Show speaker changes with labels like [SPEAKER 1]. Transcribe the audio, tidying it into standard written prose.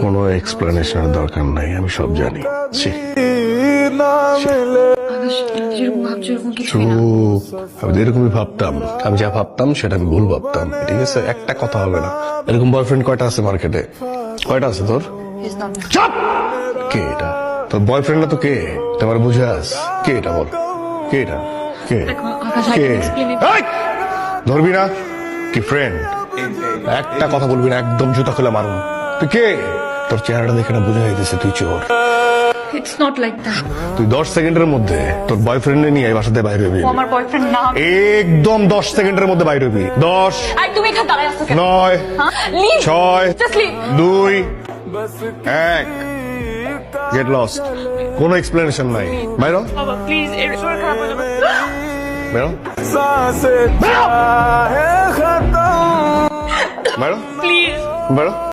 [SPEAKER 1] কোনো এক্সপ্লেনেশনের দরকার নাই, আমি সব জানি। ছি।
[SPEAKER 2] যেরকম ভাবছো এরকম কিছুই না।
[SPEAKER 1] চুপ। আমি তো এরকমই ভাবতাম, আমি যা ভাবতাম সেটা আমি ভুল ভাবতাম, ঠিক আছে? একটা কথা হবে না। এরকম বয়ফ্রেন্ড কয়টা আছে মার্কেটে? কয়টা আছে তোর?
[SPEAKER 2] He's not my
[SPEAKER 1] চাপ। কে এটা? তোর বয়ফ্রেন্ড না তো কে? তোমার বুঝাস কে এটা? বল কে এটা? কে
[SPEAKER 2] আকাশ, I
[SPEAKER 1] K?
[SPEAKER 2] can explain it.
[SPEAKER 1] এই! ধরবি না কি ফ্রেন্ড? একটা কথা বলবি না, একদম জুতা খুলে মারুন। তুই কে? তোর চেহারাটা দেখে না বুঝা যাইতেছে তুই চোর।
[SPEAKER 2] It's not like that.
[SPEAKER 1] তুই 10 সেকেন্ডের মধ্যে তোর বয়ফ্রেন্ড নিয়ে এই বাসাতে বাইরে হবি।
[SPEAKER 2] ও আমার বয়ফ্রেন্ড না।
[SPEAKER 1] একদম 10 সেকেন্ডের মধ্যে বাইরে হবি। 10
[SPEAKER 2] আর তুমি এখানে দাঁড়ায় আছো কেন?
[SPEAKER 1] 9
[SPEAKER 2] হ্যাঁ? Leave.
[SPEAKER 1] 6
[SPEAKER 2] Just leave.
[SPEAKER 1] 2 1 get lost. কোনো এক্সপ্লেনেশন নাই। বাইরো
[SPEAKER 2] বাবা প্লিজ, এর শরীর খারাপ হয়ে যাবে।
[SPEAKER 1] বাইরো বাইরো
[SPEAKER 2] প্লিজ।
[SPEAKER 1] বাইরো।